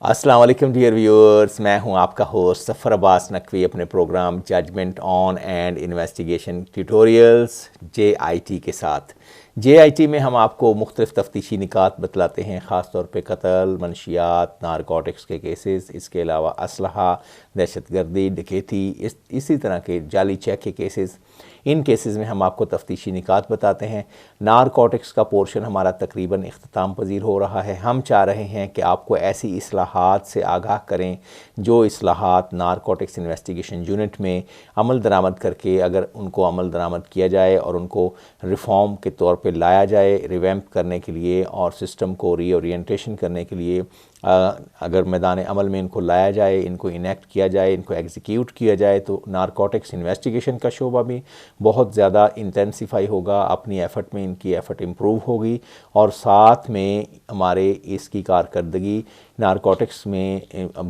السلام علیکم dear viewers, میں ہوں آپ کا ہوسٹ ظفر عباس نقوی اپنے programme judgement on and investigation tutorials JIT کے ساتھ۔ JIT میں ہم آپ کو مختلف تفتیشی نکات بتلاتے ہیں، خاص طور پہ قتل، منشیات، نارکوٹکس کے کیسز، اس کے علاوہ اسلحہ، دہشت گردی، ڈکیتی، اسی طرح کے جعلی چیک کے کیسز۔ ان کیسز میں ہم آپ کو تفتیشی نکات بتاتے ہیں۔ نارکوٹکس کا پورشن ہمارا تقریباً اختتام پذیر ہو رہا ہے۔ ہم چاہ رہے ہیں کہ آپ کو ایسی اصلاحات سے آگاہ کریں جو اصلاحات نارکوٹکس انویسٹیگیشن یونٹ میں عمل درآمد کر کے اگر ان کو عمل درآمد کیا جائے اور ان کو ریفارم کے طور پہ لایا جائے، ریویمپ کرنے کے لیے اور سسٹم کو ری اورینٹیشن کرنے کے لیے اگر میدان عمل میں ان کو لایا جائے، ان کو انیکٹ کیا جائے، ان کو ایگزیکیوٹ کیا جائے تو نارکوٹکس انویسٹیگیشن کا شعبہ بھی بہت زیادہ انٹینسیفائی ہوگا، اپنی ایفرٹ میں ان کی ایفرٹ امپروو ہوگی، اور ساتھ میں ہمارے اس کی کارکردگی نارکوٹکس میں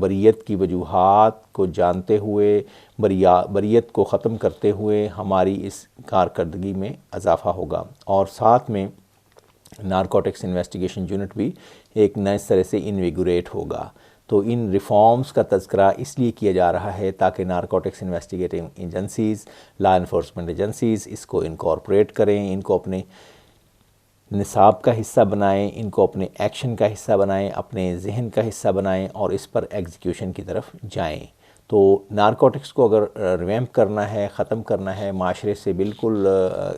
بریت کی وجوہات کو جانتے ہوئے، بریت کو ختم کرتے ہوئے ہماری اس کارکردگی میں اضافہ ہوگا، اور ساتھ میں نارکوٹکس انویسٹیگیشن یونٹ بھی ایک نئے سرے سے انویگوریٹ ہوگا۔ تو ان ریفارمز کا تذکرہ اس لیے کیا جا رہا ہے تاکہ narcotics investigating agencies, law enforcement agencies اس کو انکارپوریٹ کریں، ان کو اپنے نصاب کا حصہ بنائیں، ان کو اپنے ایکشن کا حصہ بنائیں، اپنے ذہن کا حصہ بنائیں اور اس پر ایگزیکیوشن کی طرف جائیں۔ تو نارکوٹکس کو اگر ریویمپ کرنا ہے، ختم کرنا ہے، معاشرے سے بالکل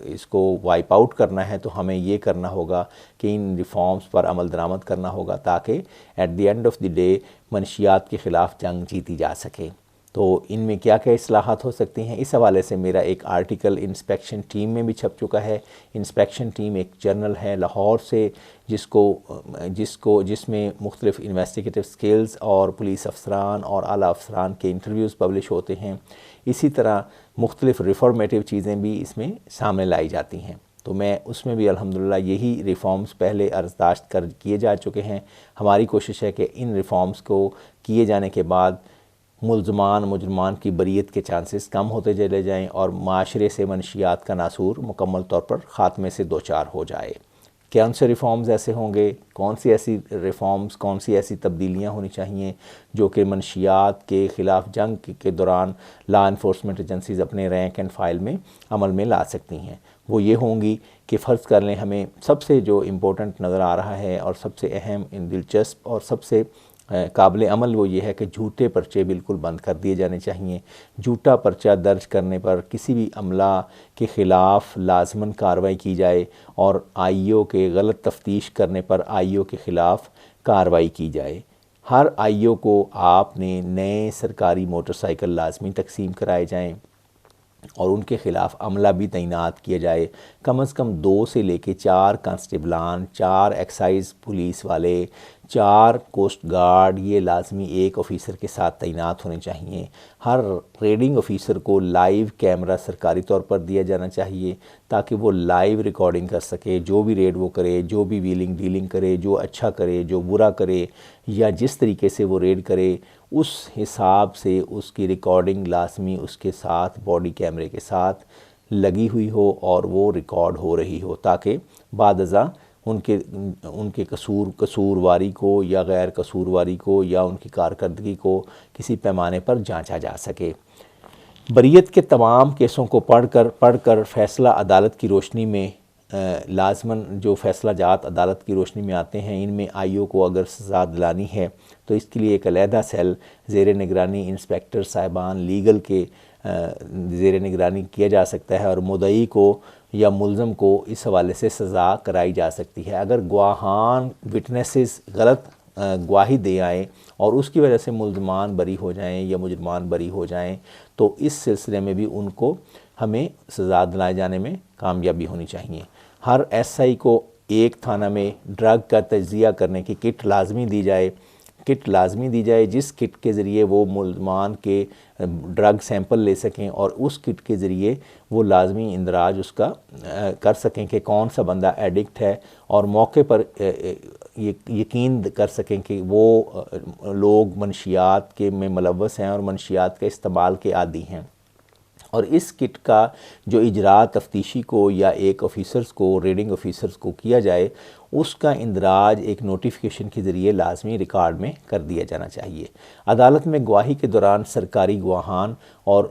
اس کو وائپ آؤٹ کرنا ہے، تو ہمیں یہ کرنا ہوگا کہ ان ریفارمز پر عمل درآمد کرنا ہوگا تاکہ at the end of the day منشیات کے خلاف جنگ جیتی جا سکے۔ تو ان میں کیا کیا اصلاحات ہو سکتی ہیں، اس حوالے سے میرا ایک آرٹیکل انسپیکشن ٹیم میں بھی چھپ چکا ہے۔ انسپیکشن ٹیم ایک جرنل ہے لاہور سے جس میں مختلف انویسٹیگیٹو سکلز اور پولیس افسران اور اعلیٰ افسران کے انٹرویوز پبلش ہوتے ہیں۔ اسی طرح مختلف ریفارمیٹیو چیزیں بھی اس میں سامنے لائی جاتی ہیں۔ تو میں اس میں بھی الحمدللہ یہی ریفارمز پہلے عرضداشت کیے جا چکے ہیں۔ ہماری کوشش ہے کہ ان ریفارمز کو کیے جانے کے بعد مجرمان کی بریت کے چانسز کم ہوتے چلے جائیں اور معاشرے سے منشیات کا ناسور مکمل طور پر خاتمے سے دوچار ہو جائے۔ کون سے ریفارمز ایسے ہوں گے، کون سی ایسی تبدیلیاں ہونی چاہیے جو کہ منشیات کے خلاف جنگ کے دوران لا انفورسمنٹ ایجنسیز اپنے رینک اینڈ فائل میں عمل میں لا سکتی ہیں۔ وہ یہ ہوں گی کہ فرض کر لیں ہمیں سب سے جو امپورٹنٹ نظر آ رہا ہے اور سب سے اہم، دلچسپ اور سب سے قابل عمل وہ یہ ہے کہ جھوٹے پرچے بالکل بند کر دیے جانے چاہیے۔ جھوٹا پرچہ درج کرنے پر کسی بھی عملہ کے خلاف لازماً کارروائی کی جائے اور IO کے غلط تفتیش کرنے پر IO کے خلاف کارروائی کی جائے۔ ہر IO کو آپ نے نئے سرکاری موٹر سائیکل لازمی تقسیم کرائے جائیں اور ان کے خلاف عملہ بھی تعینات کیا جائے۔ کم از کم 2 سے لے کے 4 کانسٹیبلان، 4 ایکسائز پولیس والے، 4 کوسٹ گارڈ، یہ لازمی ایک آفیسر کے ساتھ تعینات ہونے چاہیے۔ ہر ریڈنگ آفیسر کو لائیو کیمرہ سرکاری طور پر دیا جانا چاہیے تاکہ وہ لائیو ریکارڈنگ کر سکے، جو بھی ریڈ وہ کرے، جو بھی ویلنگ ڈیلنگ کرے، جو اچھا کرے، جو برا کرے، یا جس طریقے سے وہ ریڈ کرے اس حساب سے اس کی ریکارڈنگ لازمی اس کے ساتھ باڈی کیمرے کے ساتھ لگی ہوئی ہو اور وہ ریکارڈ ہو رہی ہو تاکہ بعد ازاں ان کے قصورواری کو یا غیر قصورواری کو یا ان کی کارکردگی کو کسی پیمانے پر جانچا جا سکے۔ بریت کے تمام کیسوں کو پڑھ کر فیصلہ عدالت کی روشنی میں لازماً جو فیصلہ جات عدالت کی روشنی میں آتے ہیں، ان میں IO کو اگر سزا دلانی ہے تو اس کے لیے ایک علیحدہ سیل زیر نگرانی انسپیکٹر صاحبان لیگل کے زیر نگرانی کیا جا سکتا ہے اور مدعی کو یا ملزم کو اس حوالے سے سزا کرائی جا سکتی ہے۔ اگر گواہان وٹنسز غلط گواہی دے آئیں اور اس کی وجہ سے ملزمان بری ہو جائیں یا مجرمان بری ہو جائیں تو اس سلسلے میں بھی ان کو ہمیں سزا دلائے جانے میں کامیابی ہونی چاہیے۔ ہر SI کو ایک تھانہ میں ڈرگ کا تجزیہ کرنے کی کٹ لازمی دی جائے جس کٹ کے ذریعے وہ ملزمان کے ڈرگ سیمپل لے سکیں اور اس کٹ کے ذریعے وہ لازمی اندراج اس کا کر سکیں کہ کون سا بندہ ایڈکٹ ہے اور موقع پر یقین کر سکیں کہ وہ لوگ منشیات کے میں ملوث ہیں اور منشیات کے استعمال کے عادی ہیں۔ اور اس کٹ کا جو اجرا تفتیشی کو یا ایک آفیسرز کو ریڈنگ آفیسرز کو کیا جائے، اس کا اندراج ایک نوٹیفیکیشن کے ذریعے لازمی ریکارڈ میں کر دیا جانا چاہیے۔ عدالت میں گواہی کے دوران سرکاری گواہان اور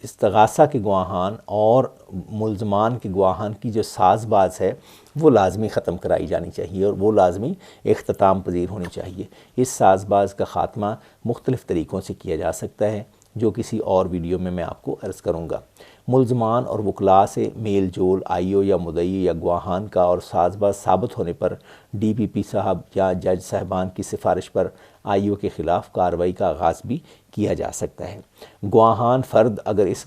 استغاثہ کے گواہان اور ملزمان کے گواہان کی جو ساز باز ہے وہ لازمی ختم کرائی جانی چاہیے اور وہ لازمی اختتام پذیر ہونی چاہیے۔ اس ساز باز کا خاتمہ مختلف طریقوں سے کیا جا سکتا ہے، جو کسی اور ویڈیو میں آپ کو عرض کروں گا۔ ملزمان اور وکلاء سے میل جول آئی او یا مدعی یا گواہان کا اور ساز باز ثابت ہونے پر ڈی پی پی صاحب یا جج صاحبان کی سفارش پر آئی او کے خلاف کارروائی کا آغاز بھی کیا جا سکتا ہے۔ گواہان فرد اگر اس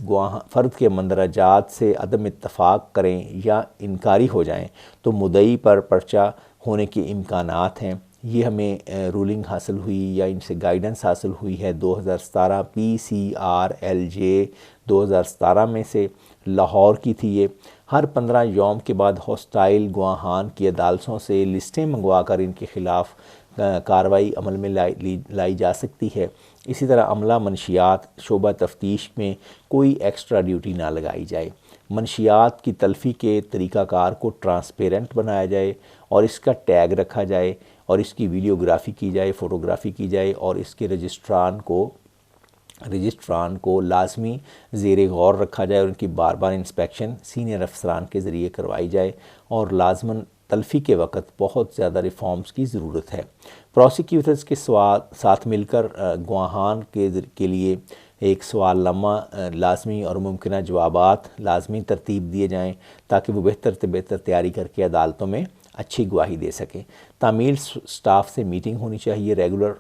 فرد کے مندرجات سے عدم اتفاق کریں یا انکاری ہو جائیں تو مدعی پر پرچہ ہونے کے امکانات ہیں۔ یہ ہمیں رولنگ حاصل ہوئی یا ان سے گائیڈنس حاصل ہوئی ہے 2017 پی سی آر ایل جے 2017 میں سے، لاہور کی تھی یہ۔ ہر 15 یوم کے بعد ہاسٹائل گواہان کی عدالتوں سے لسٹیں منگوا کر ان کے خلاف کارروائی عمل میں لائی جا سکتی ہے۔ اسی طرح عملہ منشیات شعبہ تفتیش میں کوئی ایکسٹرا ڈیوٹی نہ لگائی جائے۔ منشیات کی تلفی کے طریقہ کار کو ٹرانسپیرنٹ بنایا جائے اور اس کا ٹیگ رکھا جائے اور اس کی ویڈیوگرافی کی جائے، فوٹوگرافی کی جائے اور اس کے رجسٹران کو لازمی زیر غور رکھا جائے اور ان کی بار بار انسپیکشن سینئر افسران کے ذریعے کروائی جائے، اور لازماً تلفی کے وقت بہت زیادہ ریفارمز کی ضرورت ہے۔ پروسیکیوٹرز کے ساتھ مل کر گواہان کے لیے ایک سوال نامہ لازمی اور ممکنہ جوابات لازمی ترتیب دیے جائیں تاکہ وہ بہتر سے بہتر تیاری کر کے عدالتوں میں اچھی گواہی دے سکیں۔ تعمیل سٹاف سے میٹنگ ہونی چاہیے، ریگولر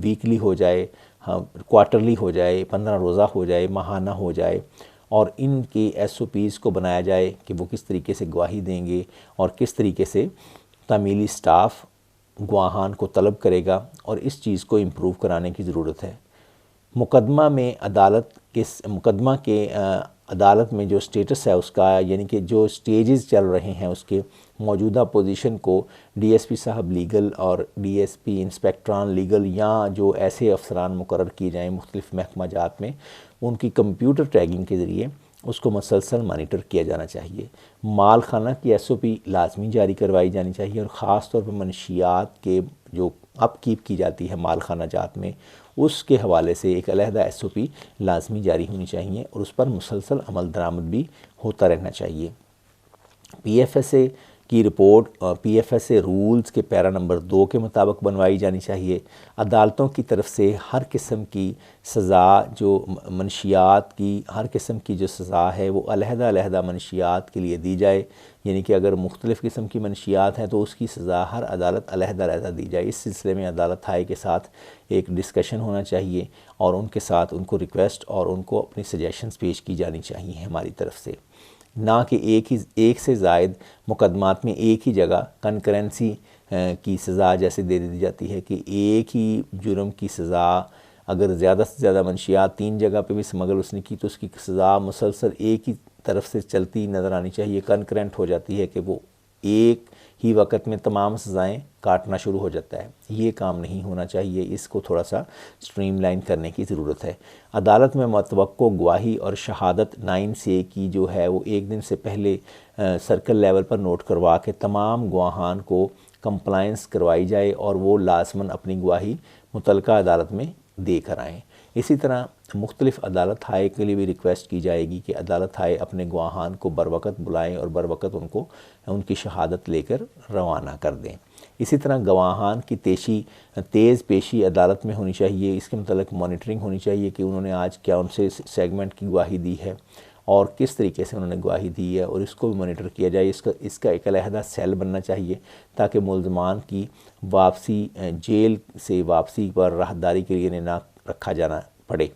ویکلی ہو جائے، کوارٹرلی ہو جائے، 15 روزہ ہو جائے، ماہانہ ہو جائے، اور ان کی ایس او پیز کو بنایا جائے کہ وہ کس طریقے سے گواہی دیں گے اور کس طریقے سے تعمیلی سٹاف گواہان کو طلب کرے گا، اور اس چیز کو امپروو کرانے کی ضرورت ہے۔ مقدمہ کے عدالت میں جو سٹیٹس ہے اس کا، یعنی کہ جو سٹیجز چل رہے ہیں اس کے موجودہ پوزیشن کو ڈی ایس پی صاحب لیگل اور ڈی ایس پی انسپیکٹران لیگل یا جو ایسے افسران مقرر کیے جائیں مختلف محکمہ جات میں، ان کی کمپیوٹر ٹیگنگ کے ذریعے اس کو مسلسل مانیٹر کیا جانا چاہیے۔ مال خانہ کی ایس او پی لازمی جاری کروائی جانی چاہیے، اور خاص طور پر منشیات کے جو اپ کیپ کی جاتی ہے مال خانہ جات میں، اس کے حوالے سے ایک علیحدہ ایس او پی لازمی جاری ہونی چاہیے اور اس پر مسلسل عمل درآمد بھی ہوتا رہنا چاہیے۔ پی ایف ایس اے کی report P F S A rules کے پیرا نمبر 2 کے مطابق بنوائی جانی چاہیے۔ عدالتوں کی طرف سے ہر قسم کی سزا، جو منشیات کی ہر قسم کی جو سزا ہے وہ علیحدہ منشیات کے لیے دی جائے، یعنی کہ اگر مختلف قسم کی منشیات ہیں تو اس کی سزا ہر عدالت علیحدہ دی جائے۔ اس سلسلے میں عدالت ہائی کے ساتھ ایک ڈسکشن ہونا چاہیے اور ان کے ساتھ ان کو ریکویسٹ اور ان کو اپنی سجیشنز پیش کی جانی چاہیے ہماری طرف سے، نہ کہ ایک سے زائد مقدمات میں ایک ہی جگہ کنکرنسی کی سزا جیسے دے دی جاتی ہے کہ ایک ہی جرم کی سزا اگر زیادہ سے زیادہ منشیات 3 جگہ پہ بھی اسمگل اس نے کی تو اس کی سزا مسلسل ایک ہی طرف سے چلتی نظر آنی چاہیے، کنکرنٹ ہو جاتی ہے کہ وہ ایک ہی وقت میں تمام سزائیں کاٹنا شروع ہو جاتا ہے۔ یہ کام نہیں ہونا چاہیے، اس کو تھوڑا سا سٹریم لائن کرنے کی ضرورت ہے۔ عدالت میں متوقع گواہی اور شہادت 9C کی جو ہے وہ ایک دن سے پہلے سرکل لیول پر نوٹ کروا کے تمام گواہان کو کمپلائنس کروائی جائے اور وہ لازماً اپنی گواہی متعلقہ عدالت میں دے کر آئیں۔ اسی طرح مختلف عدالت ہائے کے لیے بھی ریکویسٹ کی جائے گی کہ عدالت ہائے اپنے گواہان کو بروقت بلائیں اور بروقت ان کی شہادت لے کر روانہ کر دیں۔ اسی طرح گواہان کی تیز پیشی عدالت میں ہونی چاہیے، اس کے متعلق مانیٹرنگ ہونی چاہیے کہ انہوں نے آج کیا ان سے سیگمنٹ کی گواہی دی ہے اور کس طریقے سے انہوں نے گواہی دی ہے، اور اس کو بھی مانیٹر کیا جائے۔ اس کا ایک علیحدہ سیل بننا چاہیے تاکہ ملزمان کی واپسی جیل سے واپسی پر راہداری کے لیے نہ رکھا جانا پڑے،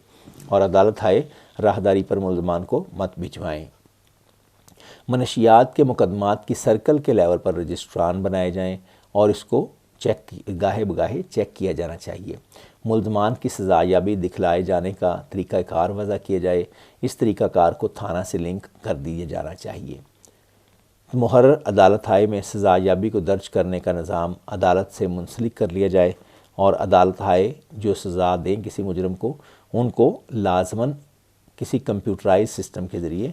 اور عدالت ہائے راہداری پر ملزمان کو مت بھجوائیں۔ منشیات کے مقدمات کی سرکل کے لیول پر رجسٹران بنائے جائیں اور اس کو گاہے بگاہے چیک کیا جانا چاہیے۔ ملزمان کی سزا یابی دکھلائے جانے کا طریقہ کار وضع کیا جائے، اس طریقہ کار کو تھانہ سے لنک کر دیا جانا چاہیے۔ محرر عدالت ہائے میں سزا یابی کو درج کرنے کا نظام عدالت سے منسلک کر لیا جائے، اور عدالت ہائے جو سزا دیں کسی مجرم کو ان کو لازماً کسی کمپیوٹرائز سسٹم کے ذریعے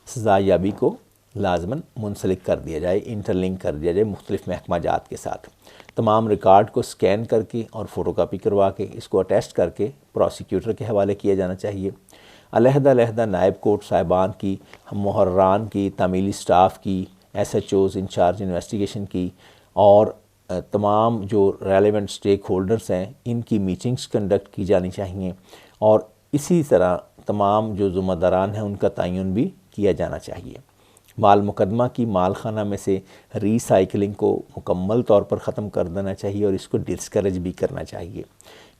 سزا یابی کو لازماً منسلک کر دیا جائے، انٹر لنک کر دیا جائے مختلف محکمہ جات کے ساتھ۔ تمام ریکارڈ کو سکین کر کے اور فوٹو کاپی کروا کے اس کو اٹیسٹ کر کے پروسیکیوٹر کے حوالے کیا جانا چاہیے۔ علیحدہ نائب کورٹ صاحبان کی، محرران کی، تعمیلی سٹاف کی، S H Os incharge investigation کی اور تمام جو ریلیونٹ سٹیک ہولڈرز ہیں ان کی میٹنگز کنڈکٹ کی جانی چاہیے، اور اسی طرح تمام جو ذمہ داران ہیں ان کا تعین بھی کیا جانا چاہیے۔ مال مقدمہ کی مال خانہ میں سے ری سائیکلنگ کو مکمل طور پر ختم کر دینا چاہیے اور اس کو ڈسکریج بھی کرنا چاہیے۔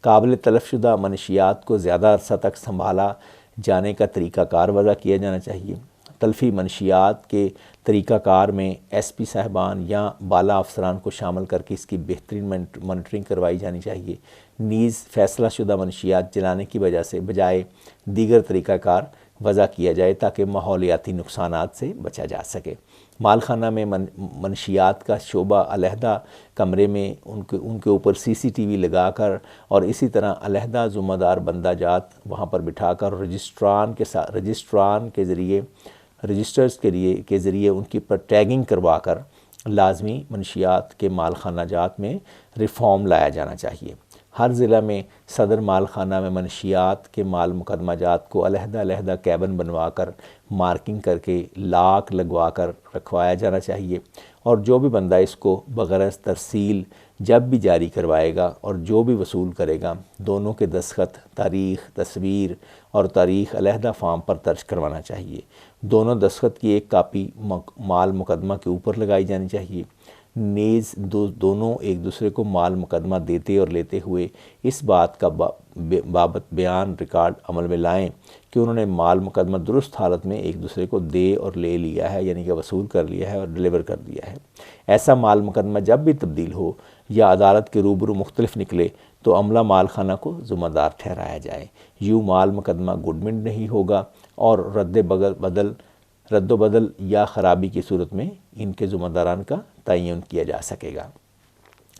قابل تلف شدہ منشیات کو زیادہ عرصہ تک سنبھالا جانے کا طریقہ کار وضع کیا جانا چاہیے۔ تلفی منشیات کے طریقہ کار میں ایس پی صاحبان یا بالا افسران کو شامل کر کے اس کی بہترین مانیٹرنگ کروائی جانی چاہیے۔ نیز فیصلہ شدہ منشیات جلانے کی بجائے دیگر طریقہ کار وضع کیا جائے تاکہ ماحولیاتی نقصانات سے بچا جا سکے۔ مال خانہ میں منشیات کا شعبہ علیحدہ کمرے میں ان کے اوپر سی سی ٹی وی لگا کر اور اسی طرح علیحدہ ذمہ دار بندہ جات وہاں پر بٹھا کر رجسٹران کے ذریعے رجسٹرز کے ذریعے ان کی پر ٹیگنگ کروا کر لازمی منشیات کے مال خانہ جات میں ریفارم لایا جانا چاہیے۔ ہر ضلع میں صدر مال خانہ میں منشیات کے مال مقدمہ جات کو علیحدہ کیبن بنوا کر مارکنگ کر کے لاک لگوا کر رکھوایا جانا چاہیے، اور جو بھی بندہ اس کو بغرض ترسیل جب بھی جاری کروائے گا اور جو بھی وصول کرے گا دونوں کے دستخط، تاریخ، تصویر اور تاریخ علیحدہ فارم پر درج کروانا چاہیے۔ دونوں دستخط کی ایک کاپی مال مقدمہ کے اوپر لگائی جانی چاہیے۔ نیز دونوں ایک دوسرے کو مال مقدمہ دیتے اور لیتے ہوئے اس بات کا بابت بیان ریکارڈ عمل میں لائیں کہ انہوں نے مال مقدمہ درست حالت میں ایک دوسرے کو دے اور لے لیا ہے، یعنی کہ وصول کر لیا ہے اور ڈیلیور کر دیا ہے۔ ایسا مال مقدمہ جب بھی تبدیل ہو یا عدالت کے روبرو مختلف نکلے تو عملہ مال خانہ کو ذمہ دار ٹھہرایا جائے۔ یوں مال مقدمہ گڈمنٹ نہیں ہوگا اور رد و بدل یا خرابی کی صورت میں ان کے ذمہ داران کا تعین کیا جا سکے گا۔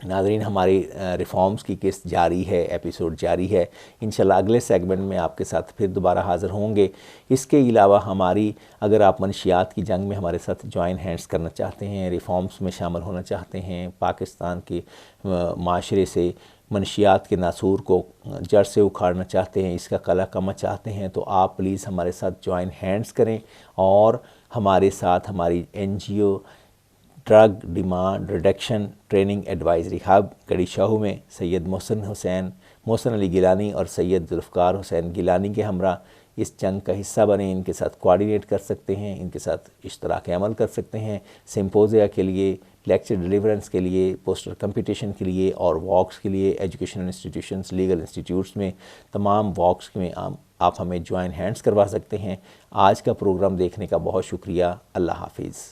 ناظرین، ہماری ریفارمز کی قسط جاری ہے، ایپیسوڈ جاری ہے۔ انشاءاللہ اگلے سیگمنٹ میں آپ کے ساتھ پھر دوبارہ حاضر ہوں گے۔ اس کے علاوہ اگر آپ منشیات کی جنگ میں ہمارے ساتھ جوائن ہینڈز کرنا چاہتے ہیں، ریفارمز میں شامل ہونا چاہتے ہیں، پاکستان کے معاشرے سے منشیات کے ناسور کو جڑ سے اکھاڑنا چاہتے ہیں، اس کا قلع کما چاہتے ہیں، تو آپ پلیز ہمارے ساتھ جوائن ہینڈز کریں اور ہمارے ساتھ ہماری NGO drug demand reduction training advisory hub Garhi Shahu میں سید محسن علی گیلانی اور سید ذوالفقار حسین گیلانی کے ہمراہ اس جنگ کا حصہ بنیں، ان کے ساتھ کوآرڈینیٹ کر سکتے ہیں، ان کے ساتھ اشتراک عمل کر سکتے ہیں، سمپوزیا کے لیے، لیکچر ڈیلیورنس کے لیے، پوسٹر کمپٹیشن کے لیے اور واکس کے لیے، ایجوکیشنل انسٹیٹیوشنز، لیگل انسٹیٹیوٹس میں تمام واکس میں آپ ہمیں جوائن ہینڈز کروا سکتے ہیں۔ آج کا پروگرام دیکھنے کا بہت شکریہ۔ اللہ حافظ۔